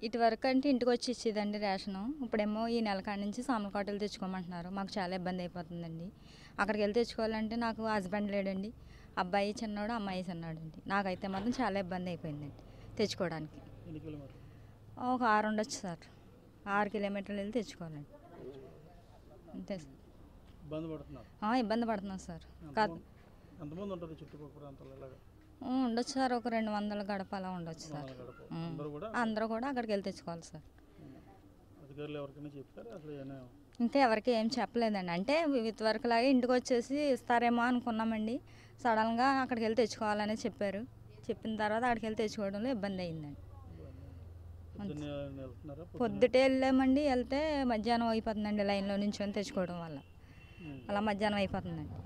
ఇటువరకు అంటే ఇంటికి వచ్చి ఇచ్చేదండి రేషను. ఇప్పుడేమో ఈ నెల కాడ నుంచి సామలకోటలు తెచ్చుకోమంటున్నారు. మాకు చాలా ఇబ్బంది అయిపోతుందండి. అక్కడికి వెళ్ళి తెచ్చుకోవాలంటే నాకు హస్బెండ్ లేడండి. అబ్బాయి చిన్నోడు, అమ్మాయి చిన్నోడండి. నాకైతే మాత్రం చాలా ఇబ్బంది అయిపోయిందండి తెచ్చుకోవడానికి. ఒక 6 ఉండొచ్చు సార్. 6 కిలోమీటర్లు వెళ్ళి తెచ్చుకోవాలండి. అంతే సార్. ఇబ్బంది పడుతున్నాం సార్. ఉండొచ్చు సార్. ఒక 200 గడప అలా ఉండొచ్చు సార్. అందరూ కూడా అక్కడికి వెళ్ళి తెచ్చుకోవాలి సార్. ఇంకా ఎవరికి ఏం చెప్పలేదండి. అంటే ఇంతవరకు లాగే ఇంటికి వచ్చేసి ఇస్తారేమో అనుకున్నామండి. సడన్గా అక్కడికి వెళ్ళి తెచ్చుకోవాలని చెప్పారు. చెప్పిన తర్వాత అక్కడికి వెళ్ళి తెచ్చుకోవడంలో ఇబ్బంది అయిందండి. పొద్దుటే వెళ్ళామండి. వెళ్తే మధ్యాహ్నం అయిపోతుందండి. లైన్లో నించుని తెచ్చుకోవడం వల్ల అలా మధ్యాహ్నం అయిపోతుందండి.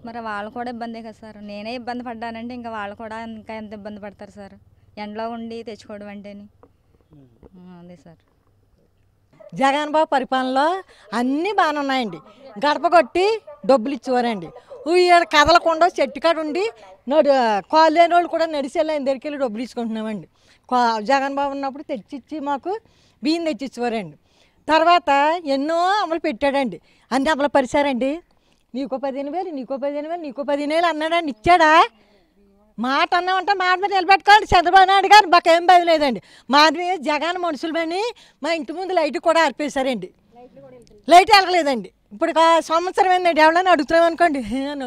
మరి వాళ్ళు కూడా ఇబ్బందే కదా సార్. నేనే ఇబ్బంది పడ్డానంటే ఇంకా వాళ్ళు కూడా ఇంకా ఎంత ఇబ్బంది పడతారు సార్. ఎండలో ఉండి తెచ్చుకోవడం అంటేని. అదే సార్. జగన్ బాబు పరిపాలనలో అన్నీ బాగానే ఉన్నాయండి. గడప కొట్టి డబ్బులు ఇచ్చేవారండి. ఈడ కదలకుండా చెట్టు కాడ ఉండి కాళ్ళు లేని వాళ్ళు కూడా నడిచేలా దగ్గరికి వెళ్ళి డబ్బులు ఇచ్చుకుంటున్నామండి. జగన్ బాబు ఉన్నప్పుడు తెచ్చిచ్చి మాకు బియ్యం తెచ్చిచ్చేవారండి. తర్వాత ఎన్నో అమలు పెట్టాడండి. అన్నీ అమలు పరిచారండి. నీకో 15,000, నీకో 15,000, నీకో 15,000 అన్నాడండి. ఇచ్చాడా? మాట అన్నామంటే మాట మీద నిలబెట్టుకోండి. చంద్రబాబు నాయుడు గారు మాకేం బది లేదండి. మాది జగన్ మనుషులు పని మా ఇంటి ముందు లైట్ కూడా ఆర్పేశారండి. లైట్ వెళ్ళలేదండి. ఇప్పుడు సంవత్సరం ఏంటండి ఎవరైనా అడుగుతున్నాం అనుకోండి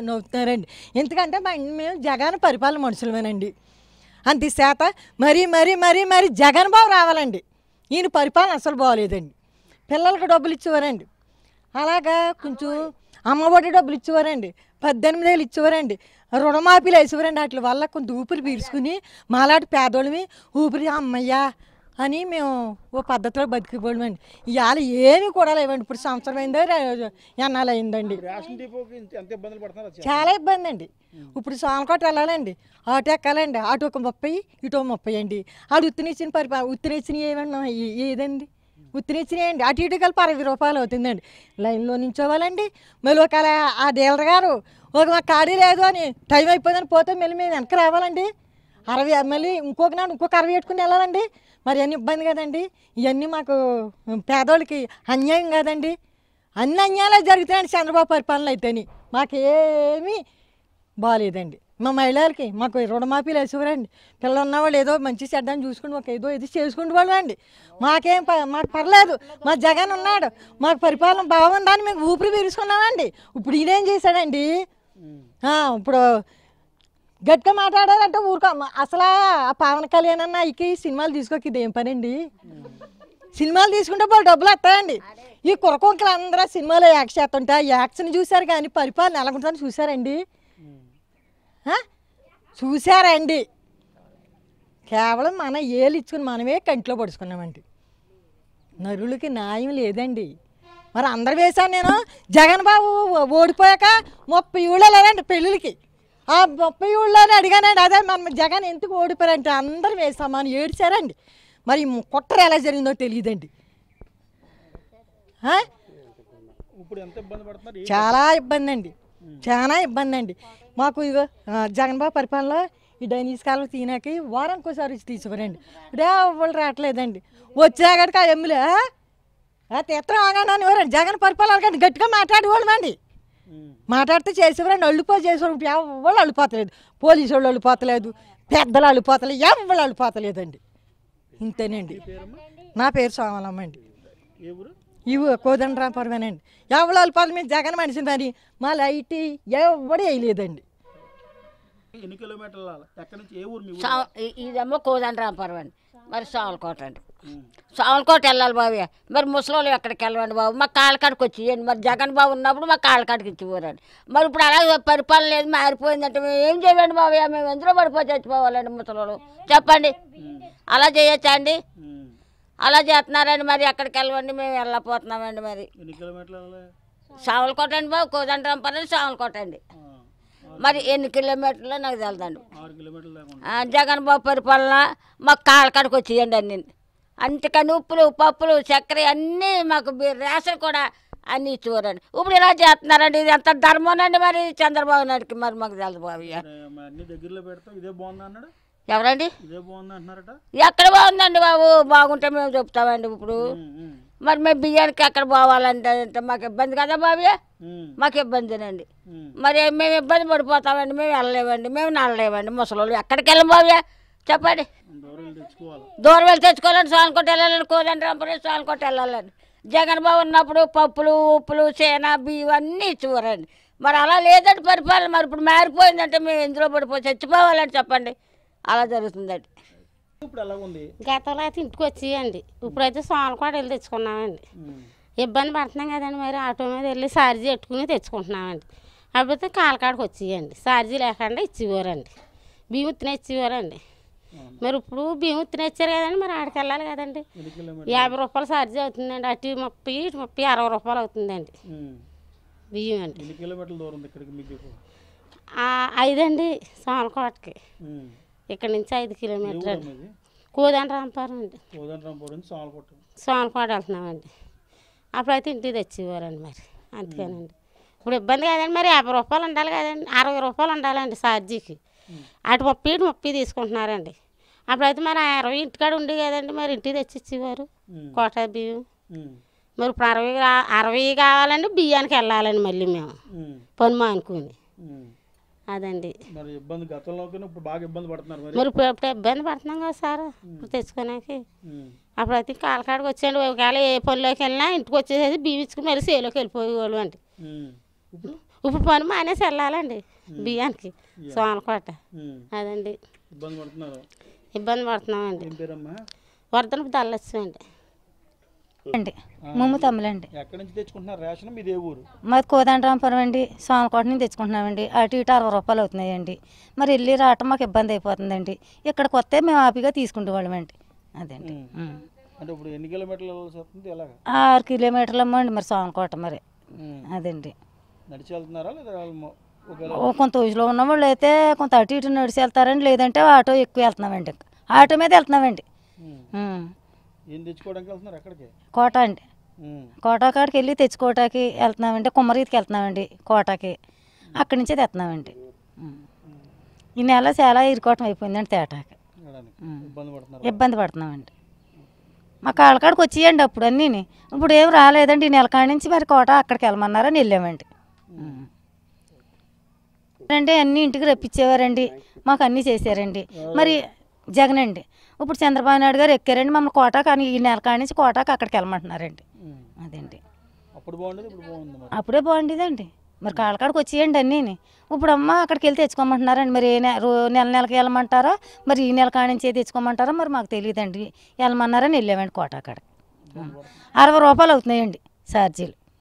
నవ్వుతున్నారండి. ఎందుకంటే మేము జగన్ పరిపాలన మనుషులమేనండి. అంతేశాత మరీ మరీ మరీ మరీ జగన్ బాబు రావాలండి. ఈయన పరిపాలన అసలు బాగోలేదండి. పిల్లలకు డబ్బులు ఇచ్చేవారండి. అలాగా కొంచెం అమ్మఒడి డబ్బులు ఇచ్చేవారండి. 18,000 ఇచ్చేవారండి. రుణమాఫీలు వేసేవారండి. వాటి వల్ల కొంత ఊపిరి పీల్చుకుని మాలాంటి పేదోళ్ళమి ఊపిరి అమ్మయ్యా అని మేము ఓ పద్ధతిలో బతికిపోవడమండి. ఇవాళ ఏమీ కూడా లేవండి. ఇప్పుడు సంవత్సరం అయిందో ఎన్నాళ్ళు అయిందండి. చాలా ఇబ్బంది అండి. ఇప్పుడు సామకోట వెళ్ళాలండి. ఆటో ఎక్కాలండి. ఆటో ఒక 30, ఇటో 30 అండి. ఆడు ఉత్తినిచ్చిన ఉత్తినిచ్చిన ఏమన్నా ఏదండి ఉత్తినిచ్చినాయండి. అటు ఇటు కలిపి 60 రూపాయలు అవుతుందండి. లైన్లో నించోవాలండి. మళ్ళీ ఒకవేళ ఆ డీలర్ గారు మాకు ఖాళీ లేదు అని టైం అయిపోయిందని పోతే మళ్ళీ మేము వెనక్కి రావాలండి. 60 మళ్ళీ ఇంకొక నాడు ఇంకొక 60 పెట్టుకుని వెళ్ళాలండి. మరి అన్ని ఇబ్బంది కదండి. ఇవన్నీ మాకు పేదోళ్ళకి అన్యాయం కాదండి. అన్ని అన్యాయాలే జరుగుతాయండి చంద్రబాబు పరిపాలన అయితేని. మాకేమీ బాగాలేదండి. మా మహిళలకి మాకు రుణమాఫీలు వేసేవారండి. పిల్లలు ఉన్నవాళ్ళు ఏదో మంచి చెడ్డని చూసుకుని మాకు ఏదో ఇది చేసుకునే వాళ్ళు అండి. మాకు పర్లేదు. మా జగన్ ఉన్నాడు. మాకు పరిపాలన బాగుందని మేము ఊపిరి పీల్చుకున్నామండి. ఇప్పుడు ఈయనేం చేశాడండి? ఇప్పుడు గట్టిగా మాట్లాడారంటే ఊరుకో. అసలు ఆ పవన్ కళ్యాణ్ అన్న ఈ సినిమాలు తీసుకోక ఇదేం పని అండి? సినిమాలు తీసుకుంటే వాళ్ళు డబ్బులు వస్తాయండి. ఈ కురకొంకలు అందరూ సినిమాలో యాక్షన్ చేస్తుంటే ఆ యాక్షన్ చూశారు కానీ పరిపాలన ఎలాగుంటుందని చూశారండి? చూశారండి. కేవలం మన ఏళ్ళు ఇచ్చుకుని మనమే కంట్లో పడుచుకున్నామండి. నరులకి న్యాయం లేదండి. మరి అందరు వేశాను నేను. జగన్ బాబు ఓడిపోయాక 30 ఊళ్ళో లేదండి పెళ్ళిళ్ళకి. ఆ 30 ఊళ్ళోనే అడిగానండి. అదే మన జగన్ ఎందుకు ఓడిపోయారంటే అందరూ వేసామని ఏడ్చారండి. మరి కుట్ర ఎలా జరిగిందో తెలియదండి. చాలా ఇబ్బంది అండి. చాలా ఇబ్బంది అండి మాకు. ఇగో జగన్ బాబు పరిపాలనలో ఈ డైనీస్ కాలం తినాకి వారానికోసారి వచ్చి తీసుకురండి. ఇప్పుడే వాళ్ళు రావట్లేదండి. వచ్చాకడికి ఆ ఎమ్మెల్యే తీర్థం ఆగానని ఎవరండి జగన్ పరిపాలన కానీ గట్టిగా మాట్లాడేవాళ్ళం అండి. మాట్లాడితే చేసేవారండి. చేసేవాళ్ళు ఇప్పుడు ఎవరు అల్లిపోతలేదు. పోలీసు వాళ్ళు అల్లిపోతలేదు, పెద్దలు అల్లిపోతలేదు, ఎవరు అల్లిపోతలేదండి. ఇంతేనండి. నా పేరు సోమలమ్మ అండి. ఇవి కోదండరాంపురమేనండి. ఎవరు అల్లిపోతలు మేము జగన్ మనిషిని మరి మా లైట్ ఎవడు వేయలేదండి. ఇదేమో కోదండరాంపురం అండి. మరి సామలకోట అండి. సామలకోట వెళ్ళాలి బాబు. మరి ముసలోళ్ళు ఎక్కడికి వెళ్ళండి బాబు. మా కాళ్ళకాడికి వచ్చి ఇవ్వండి. మరి జగన్ బాబు ఉన్నప్పుడు మా కాళ్ళకాడికి ఇచ్చిపోరండి. మరి ఇప్పుడు అలాగే పరిపాలన లేదు మారిపోయిందంటే మేము ఏం చేయండి బాబు? మేము ఎందులో పడిపోయి చచ్చిపోవాలండి ముసలోళ్ళు? చెప్పండి. అలా చేయొచ్చా అండి? అలా చేస్తున్నారండి. మరి ఎక్కడికి వెళ్ళండి? మేము వెళ్ళకపోతున్నామండి. మరి సామలకోట అండి బాబు. కోదండరాంపురం సామలకోట అండి. మరి ఎన్ని కిలోమీటర్లో నాకు తెలదండి. జగన్ బాబు పరిపాలన మాకు కాళ్ళకాడికి వచ్చేయండి అన్ని. అంతకని ఉప్పులు పప్పులు చక్కెర అన్నీ మాకు రేషన్ కూడా అన్నీ ఇచ్చేవారండి. ఇప్పుడు ఇలా చేస్తున్నారండి. ఇది ఎంత ధర్మం అండి మరి చంద్రబాబు నాయుడుకి. మరి మాకు తెలుసు బాబు. ఎవరండి ఇదే బాగుంది అంటున్నారట. ఎక్కడ బాగుందండి బాబు, బాగుంటే మేము చెప్తామండి. ఇప్పుడు మరి మేము బియ్యానికి ఎక్కడ పోవాలంటే అంటే మాకు ఇబ్బంది కదా బాబు, మాకు ఇబ్బందినండి. మరి మేము ఇబ్బంది పడిపోతామండి, మేము వెళ్ళలేమండి, మేము నడలేమండి. ముసలోళ్ళు ఎక్కడికి వెళ్ళం బాబు చెప్పండి. దూరం వెళ్ళి తెచ్చుకోవాలండి, సోనకోట వెళ్ళాలండి, కోదండరాంపురం సోనకోట వెళ్ళాలండి. జగన్ బాబు ఉన్నప్పుడు పప్పులు ఉప్పులు సేన బియ్యం అన్నీ ఇచ్చేవారండి. మరి అలా లేదండి పరిపాలన. మరి ఇప్పుడు మారిపోయిందంటే మేము ఎందులో పడిపోయి చచ్చిపోవాలండి చెప్పండి. అలా జరుగుతుందండి. ఇప్పుడు ఎలా ఉంది? గతంలో అయితే ఇంటికి వచ్చేయండి, ఇప్పుడైతే సోనకోట వెళ్ళి తెచ్చుకున్నామండి. ఇబ్బంది పడుతున్నాం కదండి, మరి ఆటో మీద వెళ్ళి ఛార్జీ పెట్టుకుని తెచ్చుకుంటున్నామండి. అప్పుడైతే కాలకాడికి వచ్చేయండి, ఛార్జీ లేకుండా ఇచ్చేవారండి, బియ్యం ఉత్తిన ఇచ్చేవారండి. మరి ఇప్పుడు బియ్యం ఉత్తిన ఇచ్చారు కదండి, మరి ఆడికి వెళ్ళాలి కదండి. 50 రూపాయలు ఛార్జీ అవుతుందండి, అటు 30 ఇటు 30 60 రూపాయలు అవుతుందండి బియ్యం అండి. 5 అండి సోనకోటకి, ఇక్కడ నుంచి 5 కిలోమీటర్లు అండి. కోదండరాంపురం అండి, సోనకోట వెళ్తున్నామండి. అప్పుడైతే ఇంటికి తెచ్చేవారండి. మరి అంతేనండి. ఇప్పుడు ఇబ్బంది కదండి, మరి 50 రూపాయలు ఉండాలి కదండి, 60 రూపాయలు ఉండాలండి ఛార్జీకి. అటు 30 ఇటు 30 తీసుకుంటున్నారండి. అప్పుడైతే మరి 60 ఇంటికాడ ఉండి కదండి, మరి ఇంటికి తెచ్చి ఇచ్చేవారు కోట బియ్యం. మరి ఇప్పుడు 60 కావాలండి, బియ్యానికి వెళ్ళాలండి మళ్ళీ మేము పని మానుకుని. అదండి మరి ఇబ్బంది. గతంలో ఇప్పుడు బాగా ఇబ్బంది పడుతున్నారు. మరి ఇప్పుడు ఇబ్బంది పడుతున్నాం కదా సార్ ఇప్పుడు తెచ్చుకోడానికి. అప్పుడైతే కాలకాడికి వచ్చేయండి, ఒకవేళ ఏ పనిలోకి వెళ్ళినా ఇంటికి వచ్చేసేసి బియ్యం ఇచ్చుకుని మళ్ళీ సేలోకి వెళ్ళిపోయేవాళ్ళు అండి. ఇప్పుడు పని మానేసి వెళ్ళాలండి బియ్యానికి సోనకోట. అదండి ఇబ్బంది పడుతున్నామండి. వర్ధనపు దల్లొచ్చండి అండి ముమ్ము తమ్ములండి. ఎక్కడి నుంచి తెచ్చుకుంటున్నారు రేషన్? మీది ఏ ఊరు? మాది కోదండరాంపురం అండి, సోనకోట నుంచి తెచ్చుకుంటున్నామండి. అటు ఇటు 60 రూపాయలు అవుతున్నాయండి. మరి వెళ్ళి రావటం మాకు ఇబ్బంది అయిపోతుందండి. ఇక్కడికి వస్తే మేము హ్యాపీగా తీసుకుంటేవాళ్ళమండి. అదండి. అంటే ఇప్పుడు ఎన్ని కిలోమీటర్లు వెళ్ళాల్సి వస్తుంది? ఎలాగా? 6 కిలోమీటర్లు అమ్మండి మరి సోనకోట. మరి అదండి. నడిచి వెళ్తున్నారా లేదా? కొంత ఊజులో ఉన్న వాళ్ళు అయితే కొంత అటు ఇటు నడిచి వెళ్తారండి, లేదంటే ఆటో ఎక్కువ వెళ్తున్నామండి. ఆటో మీద వెళ్తున్నామండి. ఏం తెచ్చుకోవడానికి వెళ్తున్నారు? ఎక్కడికి? కోట అండి, కోట కాడికి వెళ్ళి తెచ్చుకోవటానికి వెళ్తున్నామండి. కుమ్మరీతికి వెళ్తున్నామండి కోటకి, అక్కడి నుంచే తెస్తున్నామండి. ఈ నెల చాలా ఇరుకోవటం అయిపోయిందండి తేటాకి, ఇబ్బంది పడుతున్నామండి. మా కాళ్ళకాడికి వచ్చేయండి అప్పుడు అన్నీ. ఇప్పుడు ఏం రాలేదండి ఈ నెల కాడి నుంచి. మరి కోట అక్కడికి వెళ్ళమన్నారని వెళ్ళామండి. అంటే అన్నీ ఇంటికి రప్పించేవారండి, మాకు అన్నీ చేశారండి. మరి జగన్ అండి, ఇప్పుడు చంద్రబాబు నాయుడు గారు ఎక్కారండి మమ్మల్ని కోట, కానీ ఈ నెల కాడి నుంచి కోటకి అక్కడికి వెళ్ళమంటున్నారండి. అదండి. అప్పుడే బాగుండేదండి. మరి కాళ్ళకాడికి వచ్చేయండి అన్నీ. ఇప్పుడు అమ్మ అక్కడికి వెళ్ళి తెచ్చుకోమంటున్నారండి. మరి నెల నెలకి వెళ్ళమంటారా, మరి ఈ నెల కాడి నుంచి తెచ్చుకోమంటారా మరి మాకు తెలియదండి. వెళ్ళమన్నారని వెళ్ళామండి కోట అక్కడికి. 60 రూపాయలు అవుతున్నాయండి ఛార్జీలు.